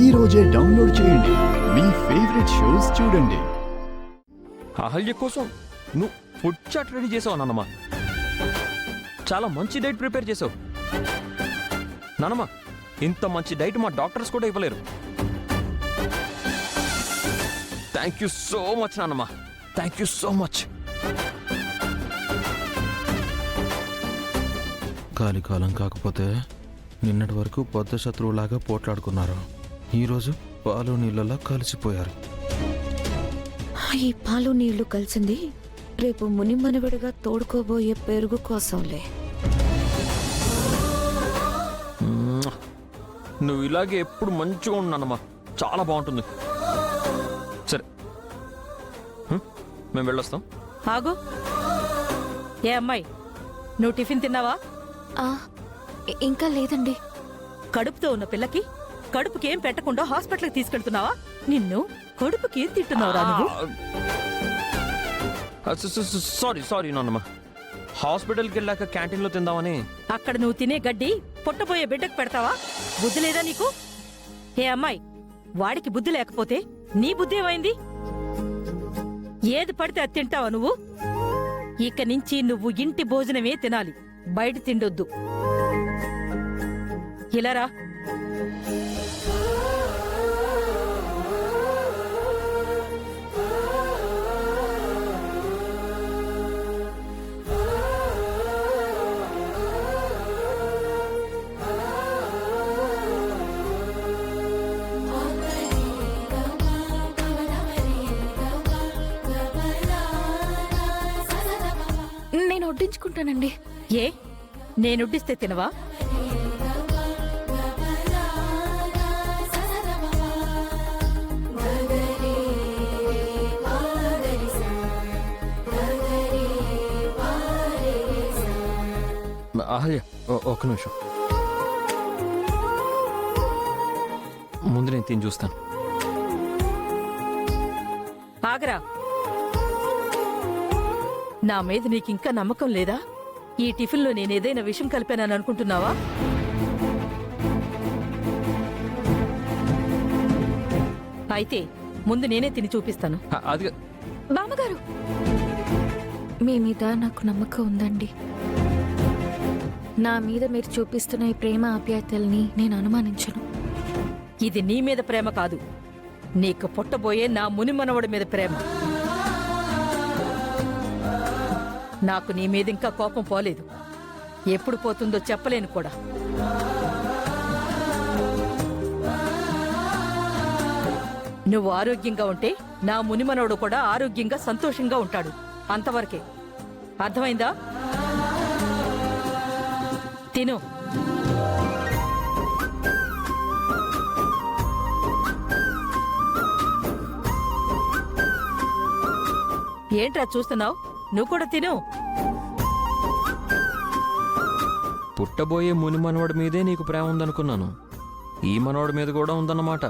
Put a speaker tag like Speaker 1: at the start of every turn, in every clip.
Speaker 1: ఈ రోజే డౌన్లోడ్ చేయండి. మీ ఫేవరెట్ షోస్ చూడండి.
Speaker 2: అహల్య కోసం నువ్వు ఫుడ్ చాట్ రెడీ చేసావు నాన్నమ్మ. చాలా మంచి డైట్ ప్రిపేర్ చేసావు నాన్నమ్మ. ఇంత మంచి డైట్ మా డాక్టర్స్ కూడా ఇవ్వలేరు. థ్యాంక్ యూ సో మచ్ నాన్నమ్మ, థ్యాంక్ యూ సో మచ్.
Speaker 3: కాలం కాకపోతే నిన్నటి వరకు పొద్దు శత్రువులాగా పోట్లాడుకున్నారు. ఈరోజు పాలు నీళ్ళలా కలిసిపోయారు.
Speaker 4: ఈ పాలు నీళ్లు కలిసింది రేపు మునిమనవిడిగా తోడుకోబోయే పెరుగు కోసంలే.
Speaker 2: నువ్వు ఇలాగే ఎప్పుడు మంచిగా ఉన్నానమ్మా, చాలా బాగుంటుంది. సరే మేము వెళ్ళొస్తాం.
Speaker 5: ఆగు. ఏ అమ్మాయి, నువ్వు టిఫిన్ తిన్నావా?
Speaker 4: ఇంకా లేదండి.
Speaker 5: కడుపుతో ఉన్న పిల్లకి కడుపుకేం పెట్టకుండా హాస్పిటల్కి తీసుకెళ్తున్నావా? నిన్ను కడుపుకేం తింటున్నావురా నువ్వు?
Speaker 2: సారీ నాన్నమ్మ, హాస్పిటల్కి వెళ్ళాక క్యాంటీన్లో తిందామని.
Speaker 5: అక్కడ నువ్వు తినే గడ్డి పుట్టబోయే బిడ్డకు పెడతావా? బుద్ధి లేదా నీకు? ఏ అమ్మాయి, వాడికి బుద్ధి లేకపోతే నీ బుద్ధి ఏమైంది? ఏది పడితే అది తింటావా నువ్వు? ఇక నుంచి నువ్వు ఇంటి భోజనమే తినాలి, బయట తిండొద్దు. ఇలారా.
Speaker 4: నేను వడ్డించుకుంటానండి.
Speaker 5: ఏ, నేనుడ్డిస్తే తినవా?
Speaker 2: అహల్య ఒక్క నిమిషం, ముందు నేను తిని చూస్తాను.
Speaker 5: ఆగరా. నా మీద నీకింకా నమ్మకం లేదా? ఈ టిఫిన్లో నేనేదైనా విషయం కలిపానని అనుకుంటున్నావా? అయితే ముందు నేనే తిని చూపిస్తాను.
Speaker 2: అది
Speaker 4: బామ్మగారు, మీ మీద నాకు నమ్మకం ఉందండి. నా మీద మీరు చూపిస్తున్న ఈ ప్రేమ ఆప్యాయతల్ని నేను అనుమానించను.
Speaker 5: ఇది నీ మీద ప్రేమ కాదు, నీకు పుట్టబోయే నా మునిమనవడి మీద ప్రేమ. నాకు నీ మీద ఇంకా కోపం పోలేదు. ఎప్పుడు పోతుందో చెప్పలేను కూడా. నువ్వు ఆరోగ్యంగా ఉంటే నా మునిమనవడు కూడా ఆరోగ్యంగా సంతోషంగా ఉంటాడు. అంతవరకే. అర్థమైందా? తిను. ఏంట్రా చూస్తున్నావు? నువ్వు కూడా తిను.
Speaker 2: పుట్టబోయే ముని మనవడి మీదే నీకు ప్రేమ ఉందనుకున్నాను. ఈ మనవడి మీద కూడా ఉందన్నమాట.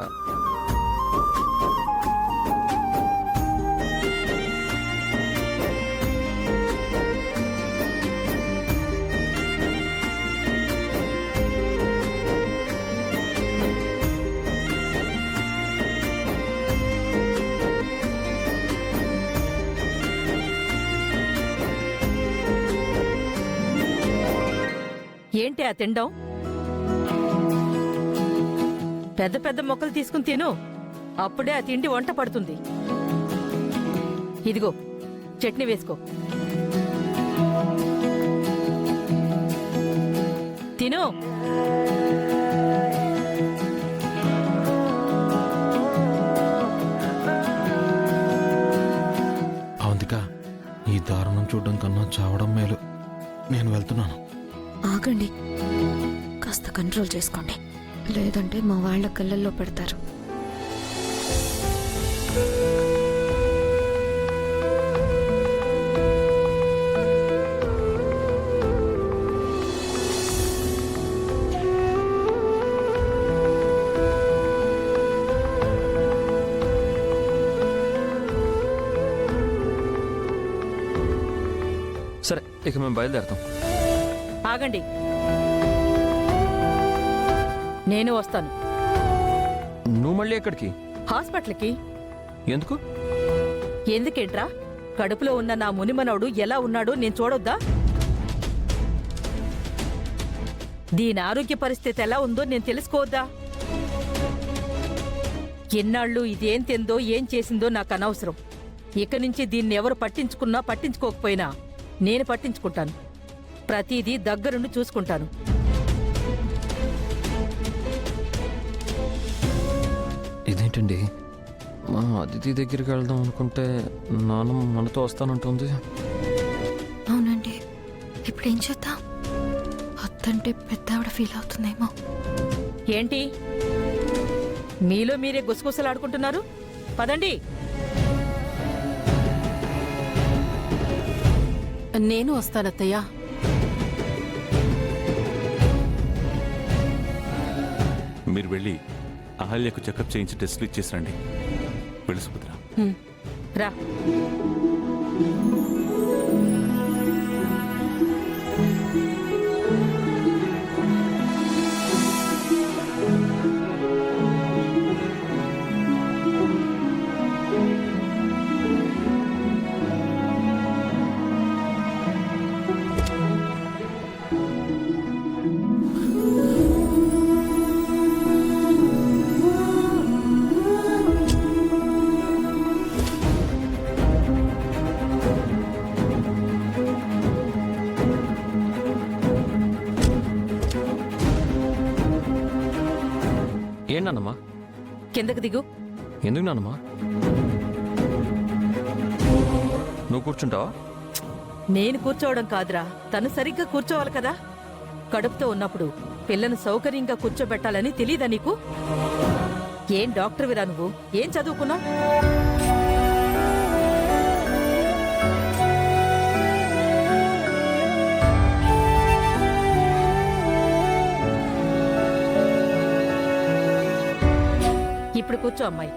Speaker 5: ఏంటి ఆ తిండం? పెద్ద పెద్ద మొక్కలు తీసుకుని తిను, అప్పుడే ఆ తిండి వంట పడుతుంది. ఇదిగో చట్నీ వేసుకో, తిను.
Speaker 3: అవంతిక, ఈ దారుణం చూడడం కన్నా చావడం మేలు. నేను వెళ్తున్నాను.
Speaker 4: ఆగండి, కాస్త కంట్రోల్ చేసుకోండి, లేదంటే మా వాళ్ళ కళ్ళల్లో పెడతారు.
Speaker 2: సరే, ఇక మేము బయలుదేరుతాం.
Speaker 5: ఆగండి, నేను వస్తాను.
Speaker 2: నువ్వు మళ్ళీ ఎక్కడికి?
Speaker 5: హాస్పిటల్కి.
Speaker 2: ఎందుకు?
Speaker 5: ఎందుకేంట్రా? కడుపులో ఉన్న నా మునిమనవుడు ఎలా ఉన్నాడో నేను చూడొద్దా? దీని ఆరోగ్య పరిస్థితి ఎలా ఉందో నేను తెలుసుకోవద్దా? ఎన్నాళ్ళు ఇదేం తిందో ఏం చేసిందో నాకు అనవసరం. ఇక నుంచి దీన్ని ఎవరు పట్టించుకున్నా పట్టించుకోకపోయినా నేను పట్టించుకుంటాను. ప్రతిదీ దగ్గరుండి చూసుకుంటాను.
Speaker 2: ఇదేంటండి, మా అతిథి దగ్గరికి వెళ్దాం అనుకుంటే నాన్నమ్మ మనతో వస్తానంటుంది.
Speaker 4: అవునండి, ఇప్పుడు ఏం చేద్దాం? వద్దంటే పెద్ద ఆవిడ ఫీల్ అవుతుందేమో.
Speaker 5: ఏంటి మీలో మీరే గుసగుసలాడుకుంటున్నారు? పదండి.
Speaker 6: నేను వస్తానత్తయ్యా.
Speaker 7: మీరు వెళ్ళి అహల్యకు చెకప్ చేయించి టెస్ట్లు ఇచ్చేసి రండి. వెళ్ళి సుభద్ర.
Speaker 5: రా.
Speaker 2: ఏంటి నాన్నమ్మా?
Speaker 5: కిందకు దిగు.
Speaker 2: ఎందుకు నాన్నమ్మా? నువ్వు కూర్చుంటావా?
Speaker 5: నేను కూర్చోవడం కాదురా, తను సరిగ్గా కూర్చోవాలి కదా. కడుపుతో ఉన్నప్పుడు పిల్లను సౌకర్యంగా కూర్చోబెట్టాలని తెలీదా నీకు? ఏం డాక్టర్విరా నువ్వు? ఏం చదువుకున్నావు? ఇప్పుడు కూర్చో అమ్మాయి.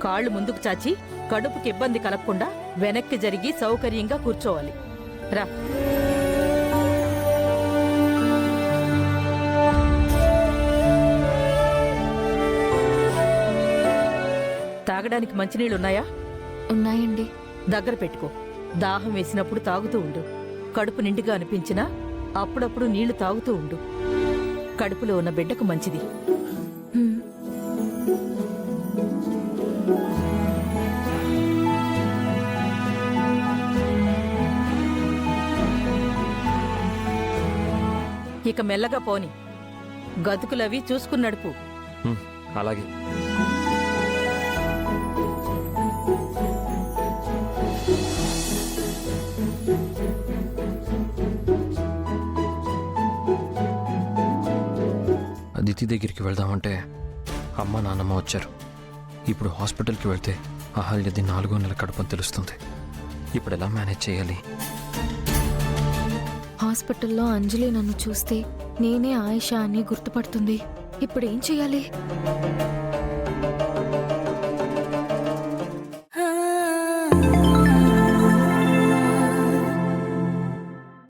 Speaker 5: కాళ్ళు ముందుకు చాచి కడుపుకి ఇబ్బంది కలగకుండా వెనక్కి జరిగి సౌకర్యంగా కూర్చోవాలి. రా. తాగడానికి మంచినీళ్ళున్నాయా?
Speaker 4: ఉన్నాయండి.
Speaker 5: దగ్గర పెట్టుకో. దాహం వేసినప్పుడు తాగుతూ ఉండు. కడుపు నిండుగా అనిపించినా అప్పుడప్పుడు నీళ్లు తాగుతూ ఉండు. కడుపులో ఉన్న బిడ్డకు మంచిది.
Speaker 4: హ్మ్.
Speaker 5: ఇక మెల్లగా పోని. గతుకులవి చూసుకుని నడుపు.
Speaker 2: అలాగే. అదితి దగ్గరికి వెళ్దామంటే అమ్మ నాన్నమ్మ వచ్చారు. ఇప్పుడు హాస్పిటల్కి వెళ్తే అహల్యది 4వ నెల కడుపని తెలుస్తుంది. ఇప్పుడు ఎలా మేనేజ్ చేయాలి?
Speaker 4: హాస్పిటల్లో అంజలి నన్ను చూస్తే నేనే ఆయిషా అని గుర్తుపడుతుంది. ఇప్పుడు ఏం చెయ్యాలి?